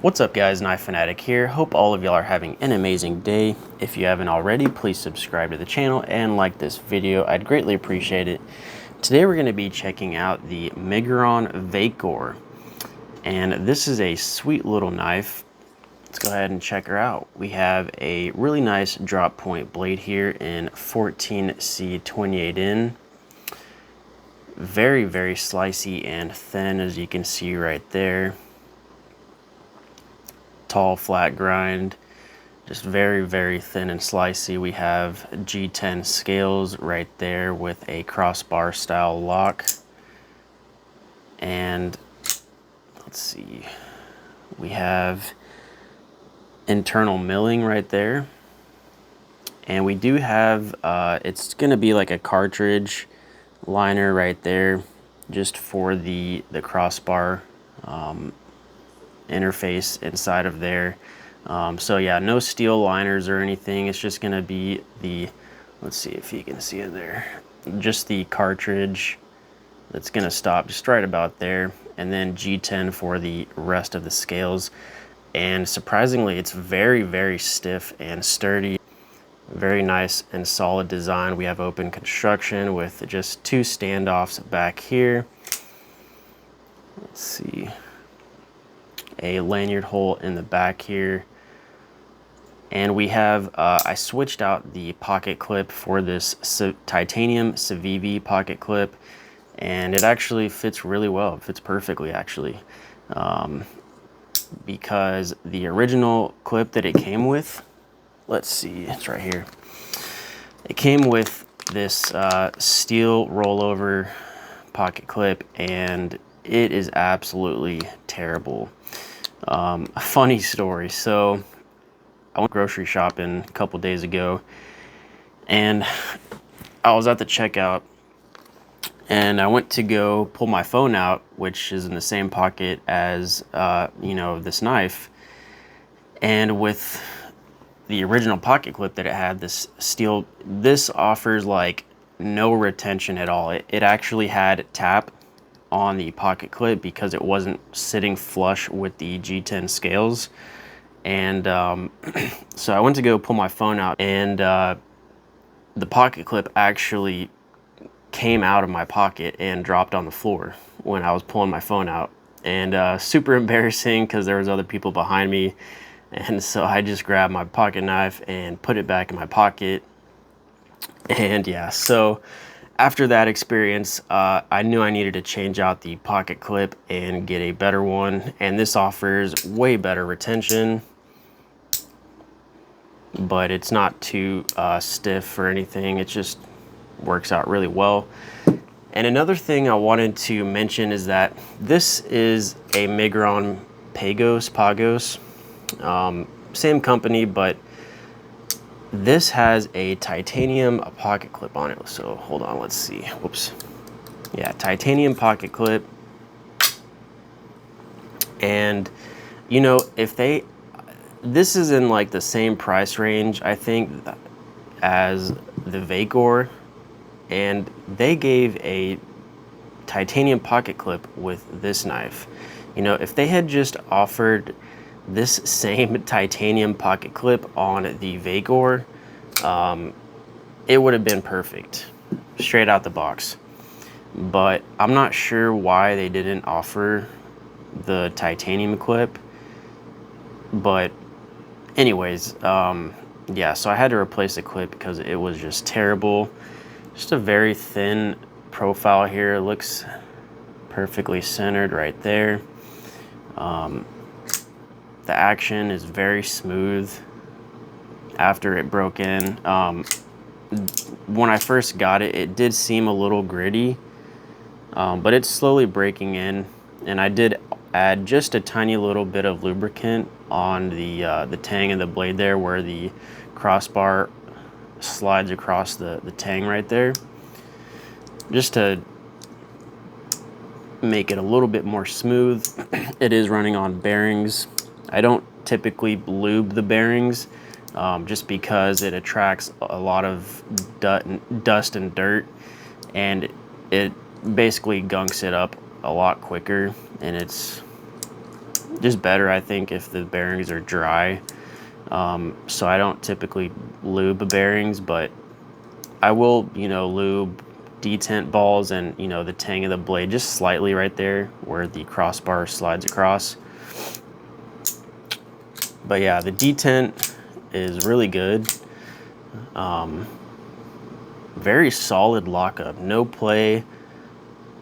What's up guys, Knife Fanatic here. Hope all of y'all are having an amazing day. If you haven't already, please subscribe to the channel and like this video. I'd greatly appreciate it. Today we're going to be checking out the Miguron Vakor. And this is a sweet little knife. Let's go ahead and check her out. We have a really nice drop point blade here in 14C28N. Very, very slicey and thin, as you can see right there. Tall flat grind, just very, very thin and slicey. We have G10 scales right there with a crossbar style lock. And let's see, we have internal milling right there. And we do have, it's gonna be like a cartridge liner right there, just for the crossbar interface inside of there. So yeah, no steel liners or anything. It's just gonna be the, let's see if you can see it there, just the cartridge that's gonna stop just right about there, and then G10 for the rest of the scales. And surprisingly, it's very, very stiff and sturdy. Very nice and solid design. We have open construction with just two standoffs back here. Let's see, a lanyard hole in the back here. And we have, I switched out the pocket clip for this titanium Civivi pocket clip, and it actually fits really well. It fits perfectly actually, because the original clip that it came with, let's see, it's right here. It came with this steel rollover pocket clip, and it is absolutely terrible. A funny story. So I went grocery shopping a couple days ago, and I was at the checkout, and I went to go pull my phone out, which is in the same pocket as you know, this knife. And with the original pocket clip that it had, this steel, this offers like no retention at all. It actually had tap on the pocket clip because it wasn't sitting flush with the G10 scales. And so I went to go pull my phone out, and the pocket clip actually came out of my pocket and dropped on the floor when I was pulling my phone out. And super embarrassing because there was other people behind me. And so I just grabbed my pocket knife and put it back in my pocket. And yeah, so after that experience, I knew I needed to change out the pocket clip and get a better one. And this offers way better retention, but it's not too stiff or anything. It just works out really well. And another thing I wanted to mention is that this is a Miguron Pagos. Same company, but this has a titanium pocket clip on it. So hold on, let's see. Whoops. Yeah, titanium pocket clip. And you know, if this is in like the same price range, I think, as the Vakor, and they gave a titanium pocket clip with this knife. You know, if they had just offered this same titanium pocket clip on the Vakor, it would have been perfect, straight out the box. But I'm not sure why they didn't offer the titanium clip. But anyways, yeah, so I had to replace the clip because it was just terrible. Just a very thin profile here. It looks perfectly centered right there. The action is very smooth after it broke in. When I first got it, it did seem a little gritty, but it's slowly breaking in. And I did add just a tiny little bit of lubricant on the tang of the blade there, where the crossbar slides across the tang right there, just to make it a little bit more smooth. It is running on bearings. I don't typically lube the bearings, just because it attracts a lot of dust and dirt, and it basically gunks it up a lot quicker, and it's just better, I think, if the bearings are dry. So I don't typically lube bearings, but I will, you know, lube detent balls and, you know, the tang of the blade just slightly right there where the crossbar slides across. But yeah, the detent is really good. Very solid lockup, no play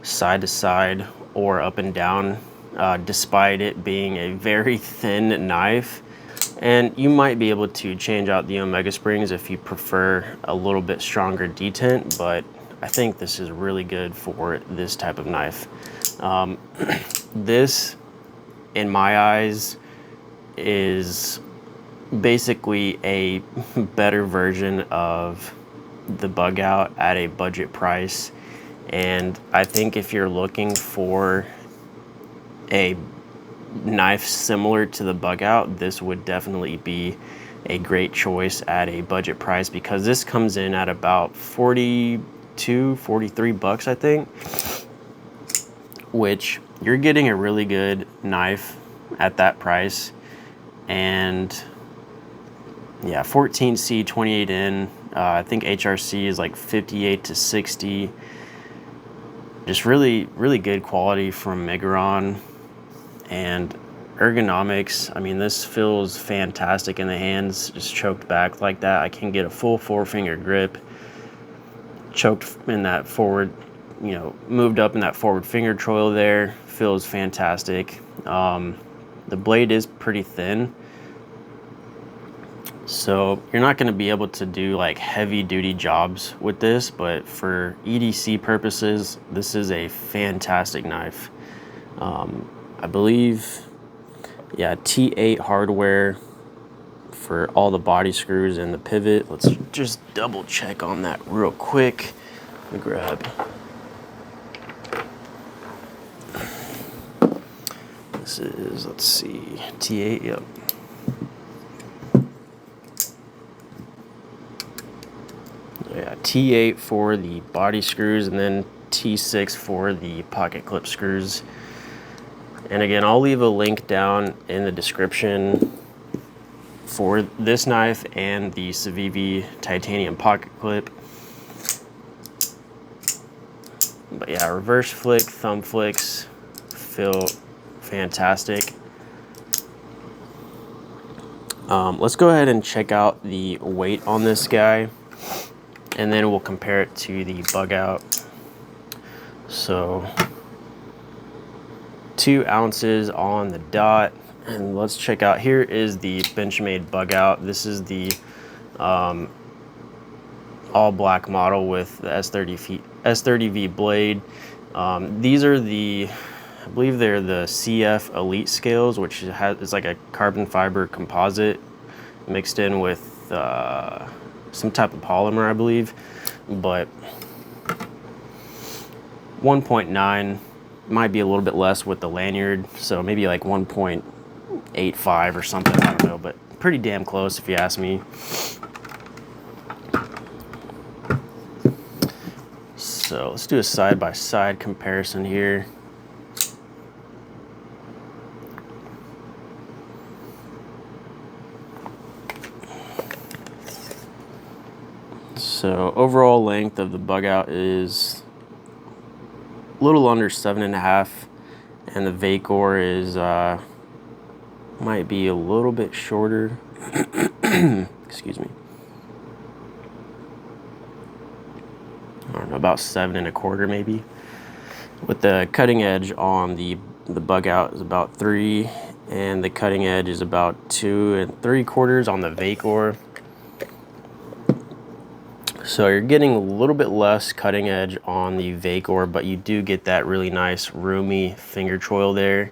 side to side or up and down, despite it being a very thin knife. And you might be able to change out the Omega springs if you prefer a little bit stronger detent, but I think this is really good for this type of knife. This, in my eyes, is basically a better version of the Bugout at a budget price. And I think if you're looking for a knife similar to the Bugout, this would definitely be a great choice at a budget price, because this comes in at about 42, 43 bucks, I think, which you're getting a really good knife at that price. And yeah, 14C, 28N, I think HRC is like 58 to 60. Just really, really good quality from Miguron. And ergonomics, I mean, this feels fantastic in the hands, just choked back like that. I can get a full 4-finger grip, choked in that forward, you know, moved up in that forward finger choil there. Feels fantastic. The blade is pretty thin, so you're not going to be able to do like heavy duty jobs with this, but for EDC purposes, this is a fantastic knife. I believe, yeah, T8 hardware for all the body screws and the pivot. Let's just double check on that real quick. Let me grab. This is, let's see, T8, yep. Yeah, T8 for the body screws, and then T6 for the pocket clip screws. And again, I'll leave a link down in the description for this knife and the Civivi titanium pocket clip. But yeah, reverse flick, thumb flicks feel fantastic. Let's go ahead and check out the weight on this guy, and then we'll compare it to the Bugout. So 2 ounces on the dot. And let's check out, here is the Benchmade Bugout. This is the all black model with the S30V blade. These are the, I believe they're the CF Elite scales, which is like a carbon fiber composite mixed in with some type of polymer, I believe. But 1.9, might be a little bit less with the lanyard, so maybe like 1.85 or something, I don't know, but pretty damn close if you ask me. So let's do a side-by-side comparison here. So overall length of the Bugout is a little under 7.5, and the Vakor is might be a little bit shorter. Excuse me. I don't know, about 7.25 maybe. With the cutting edge on the Bugout is about 3, and the cutting edge is about 2 3/4 on the Vakor. So you're getting a little bit less cutting edge on the Vakor, but you do get that really nice roomy finger choil there.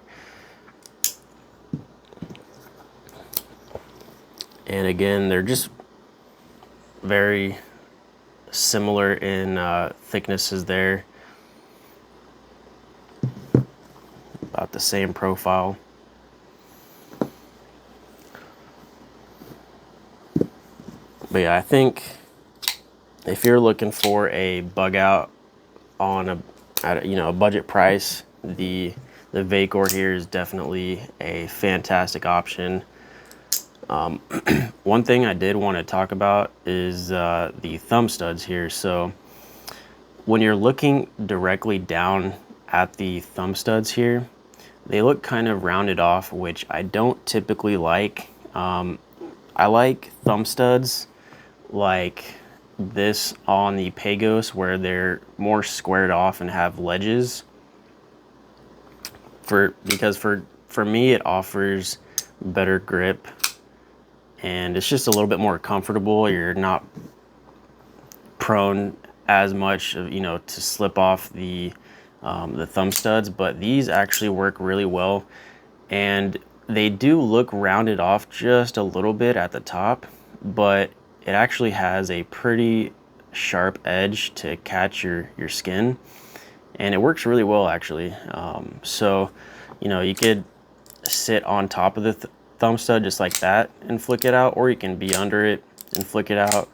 And again, they're just very similar in thicknesses there. About the same profile. But yeah, I think if you're looking for a Bugout on a budget price, the the Vakor here is definitely a fantastic option. One thing I did want to talk about is the thumb studs here. So when you're looking directly down at the thumb studs here, they look kind of rounded off, which I don't typically like. I like thumb studs like this on the Pagos, where they're more squared off and have ledges. Because for me, it offers better grip, and it's just a little bit more comfortable. You're not prone as much, you know, to slip off the thumb studs. But these actually work really well, and they do look rounded off just a little bit at the top, but it actually has a pretty sharp edge to catch your skin, and it works really well actually. So, you know, you could sit on top of the thumb stud just like that and flick it out, or you can be under it and flick it out,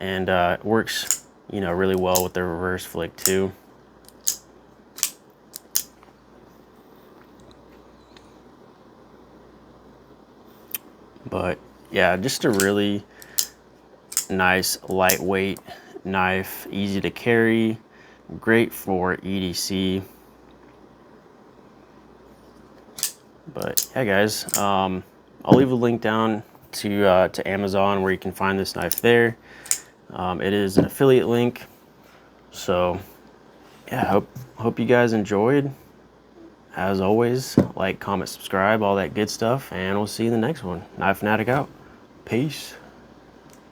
and it works, you know, really well with the reverse flick too. But yeah, just a really nice lightweight knife, easy to carry, great for EDC. But yeah, guys, I'll leave a link down to Amazon where you can find this knife there. It is an affiliate link. So yeah, hope you guys enjoyed. As always, like, comment, subscribe, all that good stuff, and we'll see you in the next one. Knife Fanatic out. Peace.